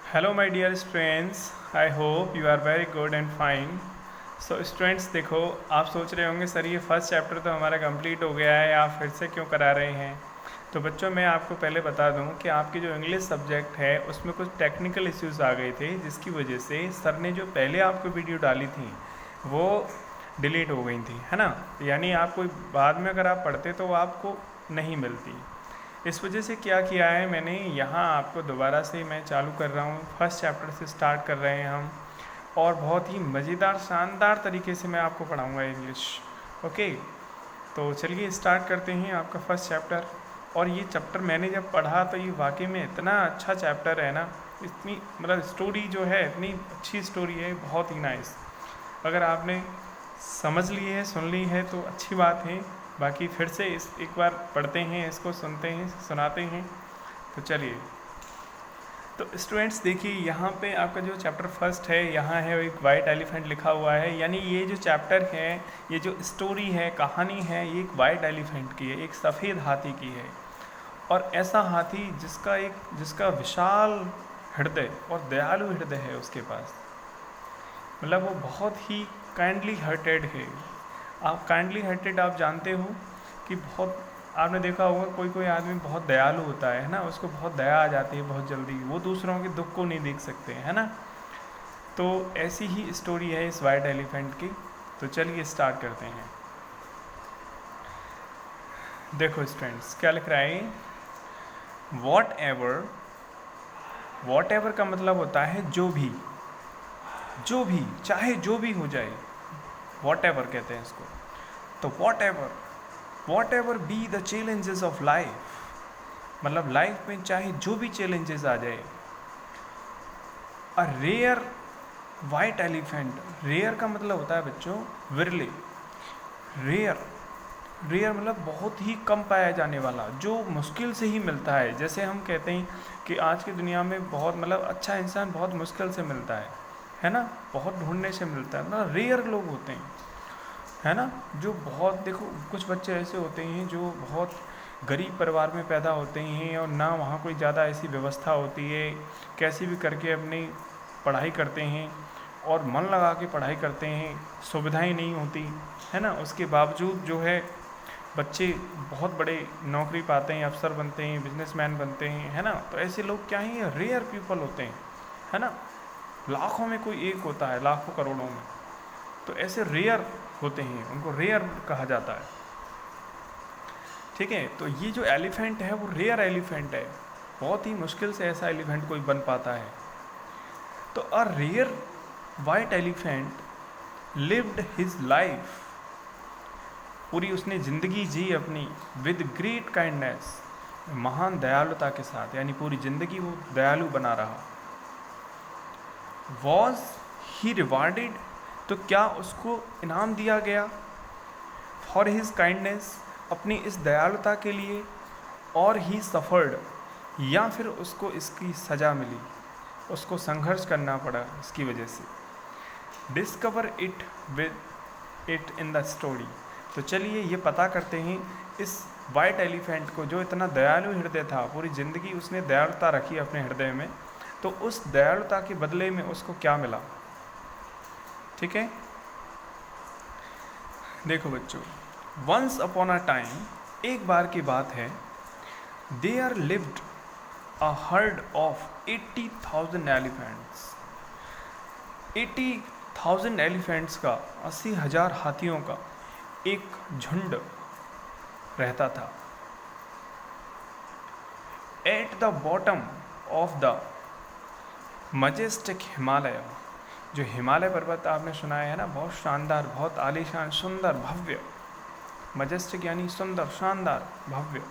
Hello my dear students, I hope you are very good and fine. So students, देखो, आप सोच रहे होंगे सर ये फर्स्ट चैप्टर तो हमारा कंप्लीट हो गया है, आप फिर से क्यों करा रहे हैं। तो बच्चों, मैं आपको पहले बता दूं कि आपकी जो इंग्लिश सब्जेक्ट है उसमें कुछ टेक्निकल इश्यूज आ गए थे, जिसकी वजह से सर ने जो पहले आपको वीडियो डाली थी वो डिलीट हो गई थी, है ना। यानी आप कोई बाद में अगर आप पढ़ते तो वो आपको नहीं मिलती। इस वजह से क्या किया है मैंने, यहाँ आपको दोबारा से मैं चालू कर रहा हूँ, फर्स्ट चैप्टर से स्टार्ट कर रहे हैं हम, और बहुत ही मज़ेदार शानदार तरीके से मैं आपको पढ़ाऊँगा इंग्लिश। ओके, तो चलिए स्टार्ट करते हैं आपका फर्स्ट चैप्टर। और ये चैप्टर मैंने जब पढ़ा तो ये वाकई में इतना अच्छा चैप्टर है ना, इतनी मतलब स्टोरी जो है इतनी अच्छी स्टोरी है, बहुत ही नाइस। अगर आपने समझ ली है, सुन ली है तो अच्छी बात है, बाकी फिर से इस एक बार पढ़ते हैं, इसको सुनते हैं, सुनाते हैं। तो चलिए, तो स्टूडेंट्स देखिए, यहाँ पे आपका जो चैप्टर फर्स्ट है, यहाँ है एक वाइट एलिफेंट लिखा हुआ है। यानी ये जो चैप्टर है, ये जो स्टोरी है, कहानी है, ये एक वाइट एलिफेंट की है, एक सफ़ेद हाथी की है। और ऐसा हाथी जिसका विशाल हृदय और दयालु हृदय है उसके पास, मतलब वो बहुत ही काइंडली हार्टेड है। आप काइंडली हार्टेड आप जानते हो कि बहुत, आपने देखा होगा कोई कोई आदमी बहुत दयालु होता है ना, उसको बहुत दया आ जाती है बहुत जल्दी, वो दूसरों के दुख को नहीं देख सकते, है ना। तो ऐसी ही स्टोरी है इस वाइट एलिफेंट की। तो चलिए स्टार्ट करते हैं। देखो स्टूडेंट्स, क्या लिख रहा है, वॉट एवर का मतलब होता है जो भी, चाहे जो भी हो जाए, वॉट एवर कहते हैं इसको। तो whatever be the challenges of life, मतलब लाइफ में चाहे जो भी चैलेंजेस आ जाए। A rare white elephant, rare का मतलब होता है बच्चों विरले। रेयर रेयर मतलब बहुत ही कम पाया जाने वाला, जो मुश्किल से ही मिलता है। जैसे हम कहते हैं कि आज की दुनिया में बहुत मतलब अच्छा इंसान बहुत मुश्किल से मिलता है ना, बहुत ढूंढने से मिलता है ना। रेयर लोग होते हैं, है ना, जो बहुत, देखो कुछ बच्चे ऐसे होते हैं जो बहुत गरीब परिवार में पैदा होते हैं और ना वहाँ कोई ज़्यादा ऐसी व्यवस्था होती है, कैसी भी करके अपनी पढ़ाई करते हैं और मन लगा के पढ़ाई करते हैं, सुविधाएं नहीं होती, है ना। उसके बावजूद जो है बच्चे बहुत बड़े नौकरी पाते हैं, अफसर बनते हैं, बिजनेसमैन बनते हैं, है ना। तो ऐसे लोग क्या हैं, रेयर पीपल होते हैं, है ना। लाखों में कोई एक होता है, लाखों करोड़ों में। तो ऐसे रेयर होते हैं, उनको रेयर कहा जाता है, ठीक है। तो ये जो एलिफेंट है वो रेयर एलिफेंट है, बहुत ही मुश्किल से ऐसा एलिफेंट कोई बन पाता है। तो a rare white elephant lived his life, पूरी उसने ज़िंदगी जी अपनी, विद ग्रेट काइंडनेस, महान दयालुता के साथ, यानी पूरी ज़िंदगी वो दयालु बना रहा। वॉज ही रिवार्डेड, तो क्या उसको इनाम दिया गया, फॉर हिज काइंडनेस, अपनी इस दयालुता के लिए, और ही सफ़र्ड, या फिर उसको इसकी सज़ा मिली, उसको संघर्ष करना पड़ा इसकी वजह से। Discover it with it in the story, तो चलिए ये पता करते हैं इस वाइट एलिफेंट को, जो इतना दयालु हृदय था, पूरी ज़िंदगी उसने दयालुता रखी अपने हृदय में, तो उस दयालुता के बदले में उसको क्या मिला, ठीक है। देखो बच्चों, वंस अपॉन अ टाइम, एक बार की बात है, there lived a herd of 80,000 elephants, 80,000 elephants का, 80,000 हाथियों का एक झुंड रहता था। At the bottom of the majestic Himalaya, जो हिमालय पर्वत आपने सुना है ना, बहुत शानदार, बहुत आलीशान, सुंदर, भव्य। मजेस्टिक यानी सुंदर, शानदार, भव्य,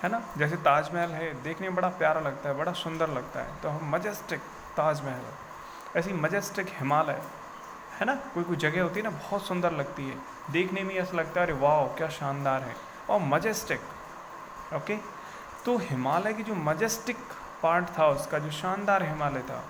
है ना। जैसे ताजमहल है, देखने में बड़ा प्यारा लगता है, बड़ा सुंदर लगता है, तो हम मजेस्टिक ताजमहल, ऐसी मजेस्टिक हिमालय, है ना। कोई कोई जगह होती है ना बहुत सुंदर लगती है, देखने में ऐसा लगता है अरे वाह क्या शानदार है, और मजेस्टिक, ओके। तो हिमालय की जो मजेस्टिक पार्ट था उसका, जो शानदार हिमालय था,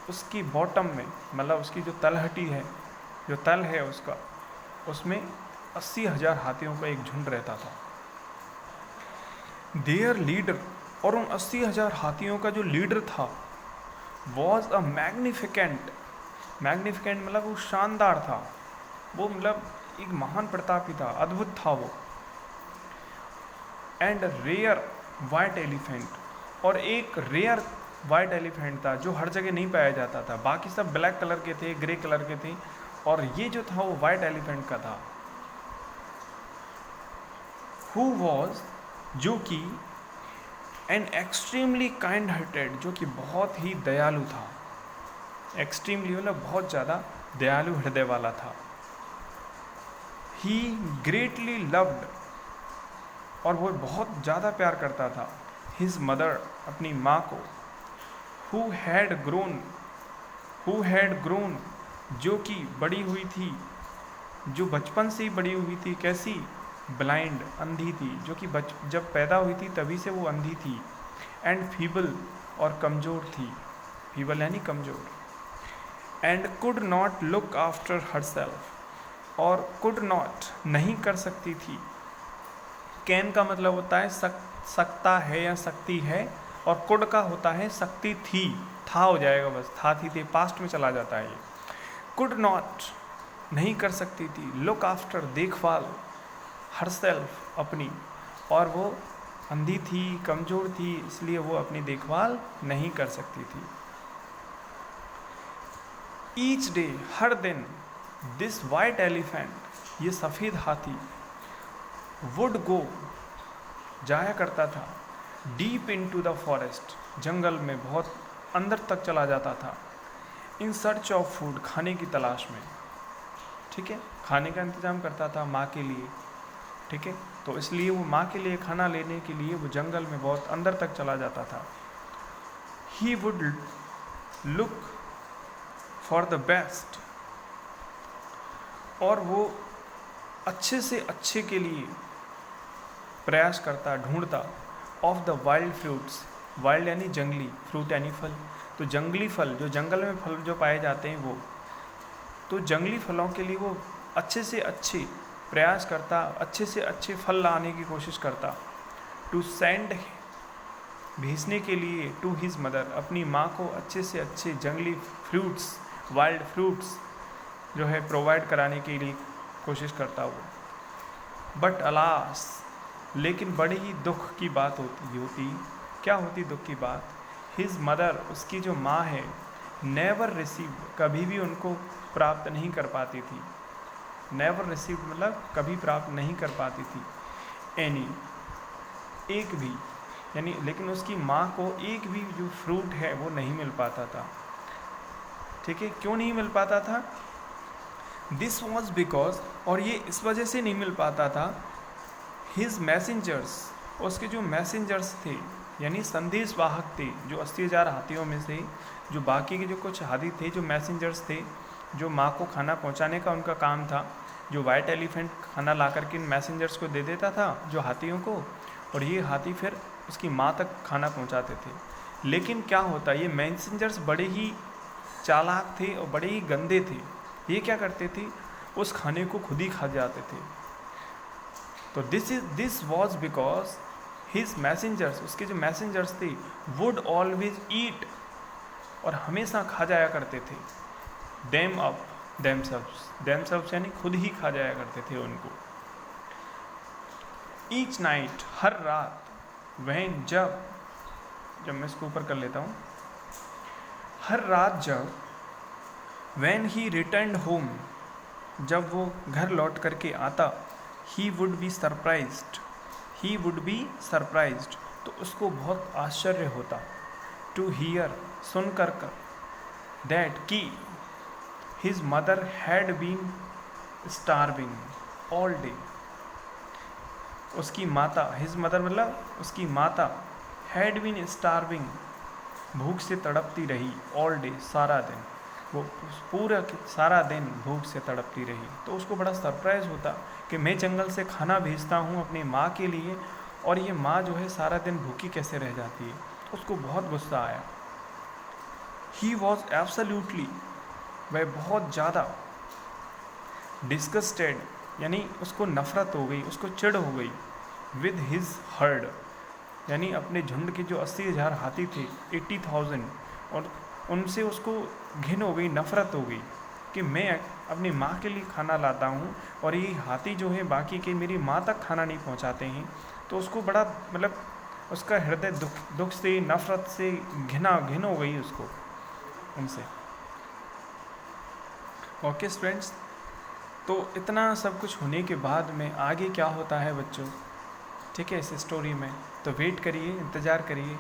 उसकी बॉटम में, मतलब उसकी जो तलहटी है, जो तल है उसका, उसमें 80,000 हाथियों का एक झुंड रहता था। देयर लीडर, और उन 80,000 हाथियों का जो लीडर था वॉज अ मैग्निफिकेंट, मैग्निफिकेंट मतलब वो शानदार था, वो मतलब एक महान प्रतापी था, अद्भुत था वो। एंड रेयर वाइट एलिफेंट, और एक रेयर वाइट एलिफेंट था जो हर जगह नहीं पाया जाता था, बाकी सब ब्लैक कलर के थे, ग्रे कलर के थे, और ये जो था वो वाइट एलिफेंट का था। हु वॉज, जो कि एन एक्सट्रीमली काइंड हार्टेड, जो कि बहुत ही दयालु था, एक्सट्रीमली मतलब बहुत ज़्यादा दयालु हृदय वाला था। ही ग्रेटली लव्ड, और वो बहुत ज़्यादा प्यार करता था, हिज मदर, अपनी माँ को। हु हैड ग्रोन, जो कि बड़ी हुई थी, जो बचपन से ही बड़ी हुई थी, कैसी, ब्लाइंड, अंधी थी, जो कि जब पैदा हुई थी तभी से वो अंधी थी। एंड फीबल, और कमज़ोर थी, फीबल यानी कमज़ोर। And could not look after herself, और कुड नॉट नहीं कर सकती थी। कैन का मतलब होता है सकता है या सकती है, और कुड का होता है सकती थी, था हो जाएगा बस, था थी थे, पास्ट में चला जाता है ये। कुड नॉट नहीं कर सकती थी, लुक आफ्टर देखभाल, हरसेल्फ अपनी, और वो अंधी थी, कमज़ोर थी, इसलिए वो अपनी देखभाल नहीं कर सकती थी। ईच डे, हर दिन, दिस वाइट एलिफेंट, ये सफ़ेद हाथी, वुड गो, जाया करता था, डीप इनटू द फॉरेस्ट, जंगल में बहुत अंदर तक चला जाता था, इन सर्च ऑफ फूड, खाने की तलाश में, ठीक है, खाने का इंतज़ाम करता था माँ के लिए, ठीक है, तो इसलिए वो माँ के लिए खाना लेने के लिए वो जंगल में बहुत अंदर तक चला जाता था। He would look for the best, और वो अच्छे से अच्छे के लिए प्रयास करता, ढूंढता, of the wild fruits, wild यानी जंगली, फ्रूट यानी फल, तो जंगली फल, जो जंगल में फल जो पाए जाते हैं वो, तो जंगली फलों के लिए वो अच्छे से अच्छे प्रयास करता, अच्छे से अच्छे फल लाने की कोशिश करता। टू सेंड, भेजने के लिए, टू हिज मदर, अपनी माँ को अच्छे से अच्छे जंगली फ्रूट्स, वाइल्ड फ्रूट्स जो है प्रोवाइड कराने के लिए कोशिश करता वो। बट अलास, लेकिन बड़ी ही दुख की बात होती, क्या होती दुख की बात, हिज मदर, उसकी जो माँ है, नेवर रिसीव, कभी भी उनको प्राप्त नहीं कर पाती थी, नेवर रिसीव मतलब कभी प्राप्त नहीं कर पाती थी, एनी, एक भी, यानी लेकिन उसकी माँ को एक भी जो फ्रूट है वो नहीं मिल पाता था, ठीक है, क्यों नहीं मिल पाता था, दिस वॉज बिकॉज, और ये इस वजह से नहीं मिल पाता था, हिज मैसेंजर्स, उसके जो मैसेंजर्स थे यानी संदेश वाहक थे, जो 80,000 हाथियों में से जो बाकी के जो कुछ हाथी थे, जो मैसेंजर्स थे, जो माँ को खाना पहुँचाने का उनका काम था, जो वाइट एलिफेंट खाना ला कर के इन मैसेंजर्स को दे देता था, जो हाथियों को, और ये हाथी फिर उसकी माँ तक खाना पहुँचाते थे। लेकिन क्या होता, ये मैसेंजर्स बड़े ही चालाक थे और बड़े ही गंदे थे, ये क्या करते थे, उस खाने को खुद ही खा जाते थे। तो this was because his messengers, उसके जो मैसेंजर्स थे, वुड ऑलवेज ईट, और हमेशा खा जाया करते थे, देम अप, देमसेल्व्स यानी खुद ही खा जाया करते थे उनको। ईच नाइट, हर रात, वहन, जब मैं इसको ऊपर कर लेता हूँ, हर रात जब, वैन ही रिटर्न होम, जब वो घर लौट करके आता, ही वुड बी सरप्राइज्ड, तो उसको बहुत आश्चर्य होता, टू हियर, सुन कर, दैट कि, his mother had been starving all day, उसकी माता, हिज मदर मतलब उसकी माता, हैड बीन स्टार्विंग, भूख से तड़पती रही, ऑल डे, सारा दिन, वो पूरा सारा दिन भूख से तड़पती रही। तो उसको बड़ा सरप्राइज़ होता कि मैं जंगल से खाना भेजता हूँ अपनी माँ के लिए, और ये माँ जो है सारा दिन भूखी कैसे रह जाती है, उसको बहुत गुस्सा आया। ही वॉज एब्सोल्यूटली, वह बहुत ज़्यादा डिस्गस्टेड, यानी उसको नफ़रत हो गई, उसको चिढ़ हो गई, विद हिज हर्ड, यानी अपने झुंड के जो 80,000 हाथी थे, 80,000, और उनसे उसको घिन हो गई, नफ़रत हो गई कि मैं अपनी माँ के लिए खाना लाता हूँ और ये हाथी जो है बाकी के मेरी माँ तक खाना नहीं पहुँचाते हैं। तो उसको बड़ा मतलब उसका हृदय दुख से, नफ़रत से घिन हो गई उसको उनसे। ओके स्टूडेंट्स, तो इतना सब कुछ होने के बाद में आगे क्या होता है बच्चों, ठीक है, इस स्टोरी में तो वेट करिए, इंतज़ार करिए,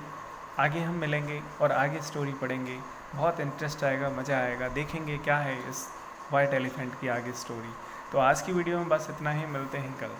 आगे हम मिलेंगे और आगे स्टोरी पढ़ेंगे। बहुत इंटरेस्ट आएगा, मज़ा आएगा, देखेंगे क्या है इस वाइट एलिफेंट की आगे स्टोरी। तो आज की वीडियो में बस इतना ही, मिलते हैं कल।